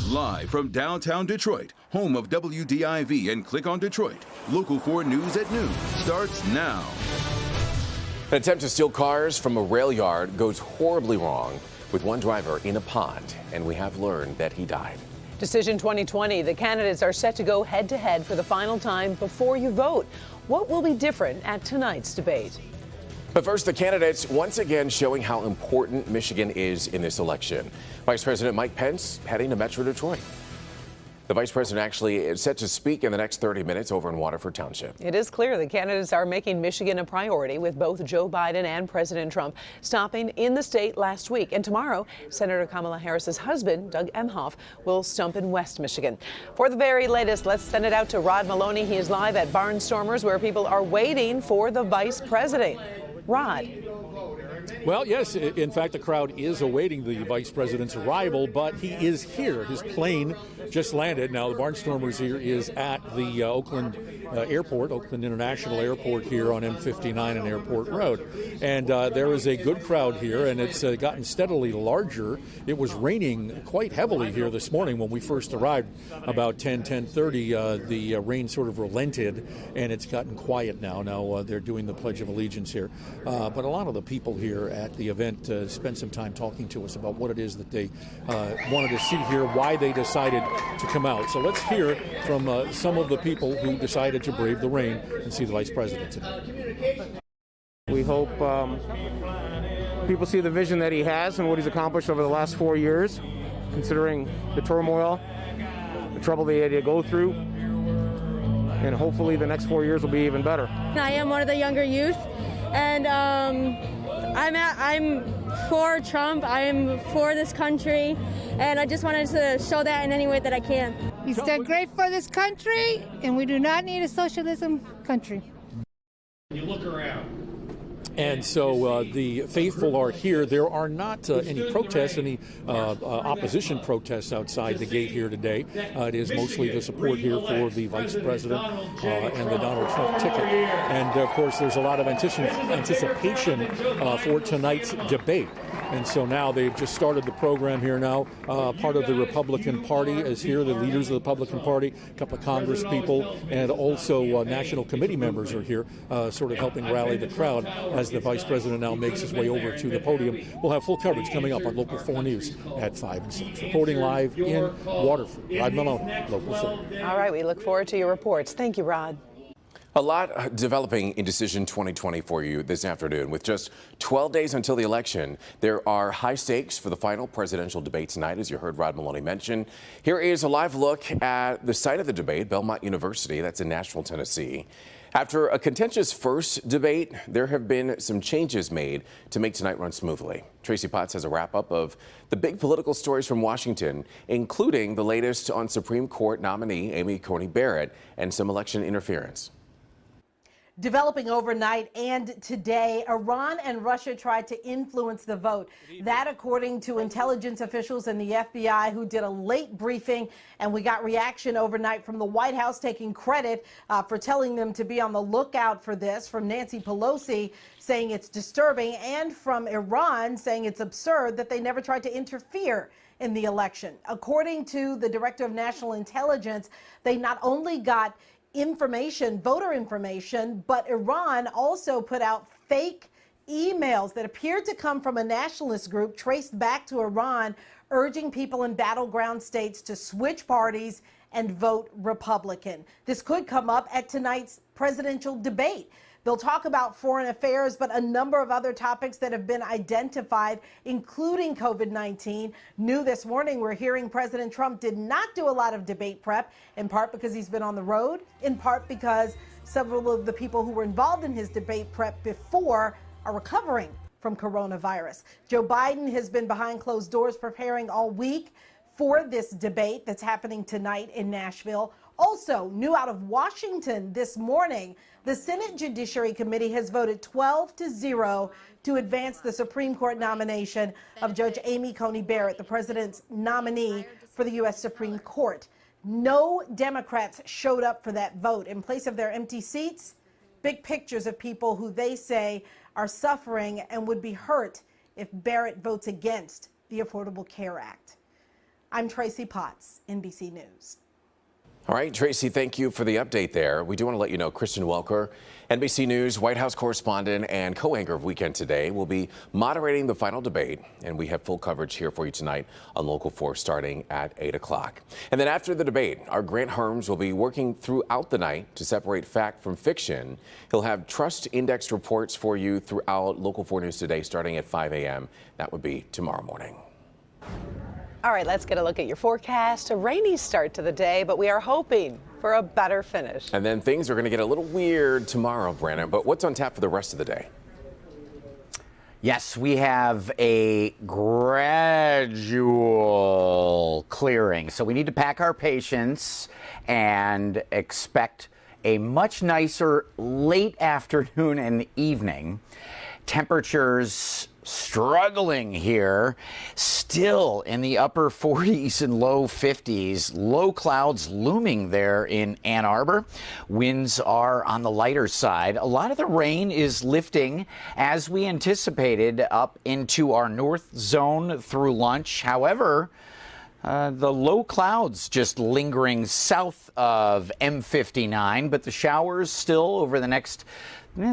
Live from downtown Detroit, home of WDIV and Click on Detroit, Local 4 News at noon starts now. An attempt to steal cars from a rail yard goes horribly wrong with one driver in a pond, and we have learned that he died. Decision 2020, the candidates are set to go head-to-head for the final time before you vote. What will be different at tonight's debate? But first, the candidates once again showing how important Michigan is in this election. Vice President Mike Pence heading to Metro Detroit. The vice president actually is set to speak in the next 30 minutes over in Waterford Township. It is clear the candidates are making Michigan a priority, with both Joe Biden and President Trump stopping in the state last week. And tomorrow, Senator Kamala Harris's husband, Doug Emhoff, will stump in West Michigan. For the very latest, let's send it out to Rod Maloney. He is live at Barnstormers, where people are waiting for the vice president. Rod. Well, yes, in fact, the crowd is awaiting the vice president's arrival, but he is here. His plane just landed. Now, the Barnstormers here is at the Oakland Airport, Oakland International Airport here on M59 and Airport Road. And there is a good crowd here, and it's gotten steadily larger. It was raining quite heavily here this morning when we first arrived about 10:30. The rain sort of relented, and it's gotten quiet now. Now they're doing the Pledge of Allegiance here. But a lot of the people here at the event spent some time talking to us about what it is that they wanted to see here, why they decided to come out. So let's hear from some of the people who decided to brave the rain and see the vice president today. We hope people see the vision that he has and what he's accomplished over the last 4 years, considering the turmoil, the trouble they had to go through, and hopefully the next 4 years will be even better. I am one of the younger youth, and I'm for Trump. I'm for this country, and I just wanted to show that in any way that I can. He's done great for this country, and we do not need a socialism country. You look around. And so the faithful are here. There are not any protests, any opposition protests outside the gate here today. It is mostly the support here for the vice president and the Donald Trump ticket. And, of course, there's a lot of anticipation for tonight's debate. And so now they've just started the program here now. Part of the Republican Party is here, the leaders of the Republican Party, a couple of Congress people, and also national committee members are here, sort of helping rally the crowd as the vice president now makes his way over to the podium. We'll have full coverage coming up on Local 4 News at 5 and 6. Reporting live in Waterford, Rod Maloney, Local 4. All right, we look forward to your reports. Thank you, Rod. A lot developing in Decision 2020 for you this afternoon. With just 12 days until the election, there are high stakes for the final presidential debate tonight, as you heard Rod Maloney mention. Here is a live look at the site of the debate, Belmont University. That's in Nashville, Tennessee. After a contentious first debate, there have been some changes made to make tonight run smoothly. Tracy Potts has a wrap-up of the big political stories from Washington, including the latest on Supreme Court nominee Amy Coney Barrett and some election interference. Developing overnight and today, Iran and Russia tried to influence the vote. That, according to intelligence officials in the FBI, who did a late briefing, and we got reaction overnight from the White House taking credit for telling them to be on the lookout for this, from Nancy Pelosi saying it's disturbing, and from Iran saying it's absurd that they never tried to interfere in the election. According to the Director of National Intelligence, they not only got information, voter information, but Iran also put out fake emails that appeared to come from a nationalist group traced back to Iran, urging people in battleground states to switch parties and vote Republican. This could come up at tonight's presidential debate. They'll talk about foreign affairs, but a number of other topics that have been identified, including COVID-19. New this morning, we're hearing President Trump did not do a lot of debate prep, in part because he's been on the road, in part because several of the people who were involved in his debate prep before are recovering from coronavirus. Joe Biden has been behind closed doors preparing all week for this debate that's happening tonight in Nashville. Also, new out of Washington this morning, the Senate Judiciary Committee has voted 12-0 to advance the Supreme Court nomination of Judge Amy Coney Barrett, the president's nominee for the U.S. Supreme Court. No Democrats showed up for that vote. In place of their empty seats, big pictures of people who they say are suffering and would be hurt if Barrett votes against the Affordable Care Act. I'm Tracy Potts, NBC News. All right, Tracy, thank you for the update there. We do want to let you know Kristen Welker, NBC News White House correspondent and co-anchor of Weekend Today, will be moderating the final debate, and we have full coverage here for you tonight on Local 4 starting at 8 o'clock. And then after the debate, our Grant Herms will be working throughout the night to separate fact from fiction. He'll have trust indexed reports for you throughout Local 4 News Today starting at 5 a.m. That would be tomorrow morning. All right, let's get a look at your forecast. A rainy start to the day, but we are hoping for a better finish. And then things are going to get a little weird tomorrow, Brandon. But what's on tap for the rest of the day? Yes, we have a gradual clearing. So we need to pack our patience and expect a much nicer late afternoon and evening. Temperatures struggling here, still in the upper 40s and low 50s. Low clouds looming there in Ann Arbor. Winds are on the lighter side. A lot of the rain is lifting as we anticipated up into our north zone through lunch. However, the low clouds just lingering south of M59, but the showers still over the next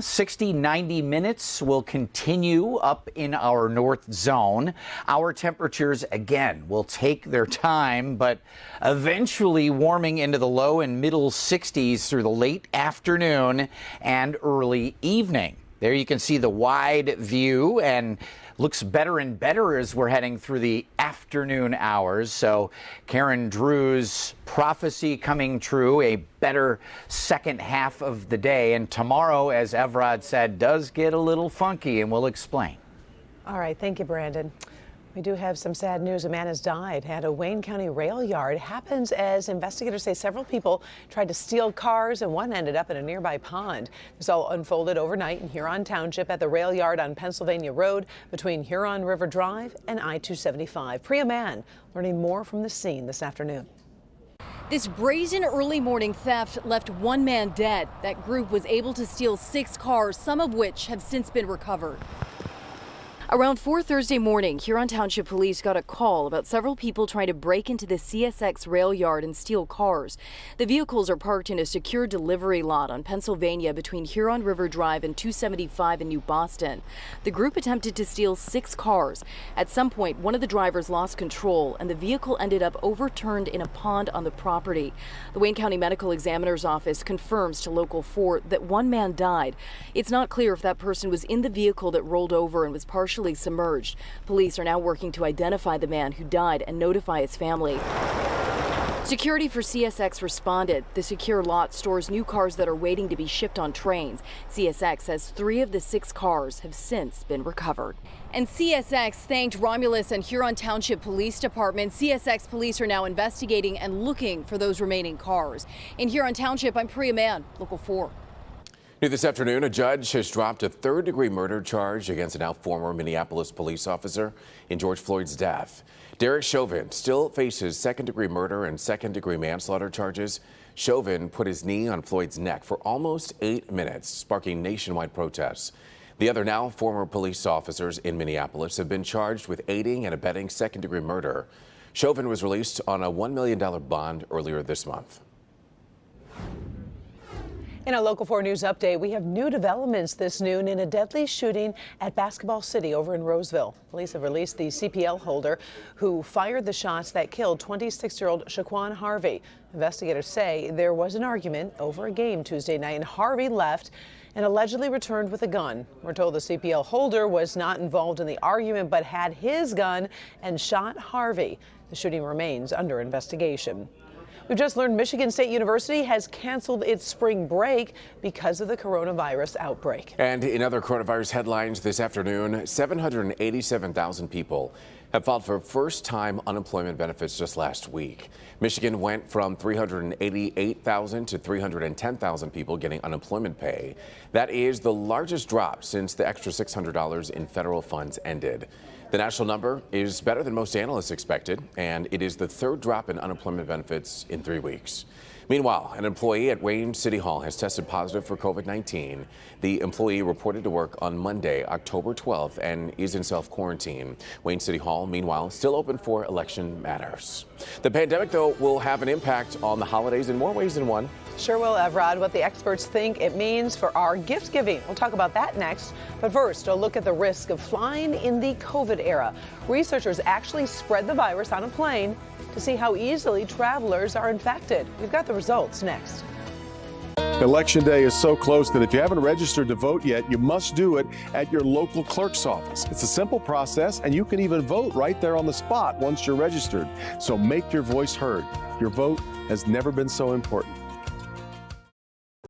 60, 90 minutes will continue up in our north zone. Our temperatures, again, will take their time, but eventually warming into the low and middle 60s through the late afternoon and early evening. There you can see the wide view, and looks better and better as we're heading through the afternoon hours. So Karen Drew's prophecy coming true, a better second half of the day. And tomorrow, as Evrod said, does get a little funky, and we'll explain. All right, thank you, Brandon. We do have some sad news. A man has died at a Wayne County rail yard. It happens as investigators say several people tried to steal cars and one ended up in a nearby pond. This all unfolded overnight in Huron Township at the rail yard on Pennsylvania Road between Huron River Drive and I-275. Priya Mann learning more from the scene this afternoon. This brazen early morning theft left one man dead. That group was able to steal 6 cars, some of which have since been recovered. Around 4 Thursday morning, Huron Township Police got a call about several people trying to break into the CSX rail yard and steal cars. The vehicles are parked in a secure delivery lot on Pennsylvania between Huron River Drive and 275 in New Boston. The group attempted to steal 6 cars. At some point, one of the drivers lost control and the vehicle ended up overturned in a pond on the property. The Wayne County Medical Examiner's Office confirms to Local 4 that one man died. It's not clear if that person was in the vehicle that rolled over and was partially submerged. Police are now working to identify the man who died and notify his family. Security for CSX responded. The secure lot stores new cars that are waiting to be shipped on trains. CSX says 3 of the 6 cars have since been recovered. And CSX thanked Romulus and Huron Township Police Department. CSX police are now investigating and looking for those remaining cars. In Huron Township, I'm Priya Mann, Local 4. New this afternoon, a judge has dropped a third-degree murder charge against a now former Minneapolis police officer in George Floyd's death. Derek Chauvin still faces second-degree murder and second-degree manslaughter charges. Chauvin put his knee on Floyd's neck for almost 8 minutes, sparking nationwide protests. The other now former police officers in Minneapolis have been charged with aiding and abetting second-degree murder. Chauvin was released on a $1 million bond earlier this month. In a Local 4 News update, we have new developments this noon in a deadly shooting at Basketball City over in Roseville. Police have released the CPL holder who fired the shots that killed 26-year-old Shaquan Harvey. Investigators say there was an argument over a game Tuesday night, and Harvey left and allegedly returned with a gun. We're told the CPL holder was not involved in the argument but had his gun and shot Harvey. The shooting remains under investigation. We've just learned Michigan State University has canceled its spring break because of the coronavirus outbreak. And in other coronavirus headlines this afternoon, 787,000 people have filed for first-time unemployment benefits just last week. Michigan went from 388,000 to 310,000 people getting unemployment pay. That is the largest drop since the extra $600 in federal funds ended. The national number is better than most analysts expected, and it is the third drop in unemployment benefits in 3 weeks. Meanwhile, an employee at Wayne City Hall has tested positive for COVID-19. The employee reported to work on Monday, October 12th, and is in self-quarantine. Wayne City Hall, meanwhile, still open for election matters. The pandemic, though, will have an impact on the holidays in more ways than one. Sure will, Evrod. What the experts think it means for our gift giving. We'll talk about that next. But first, a look at the risk of flying in the COVID era. Researchers actually spread the virus on a plane to see how easily travelers are infected. We've got the results next. Election day is so close that if you haven't registered to vote yet, you must do it at your local clerk's office. It's a simple process, and you can even vote right there on the spot once you're registered. So make your voice heard. Your vote has never been so important.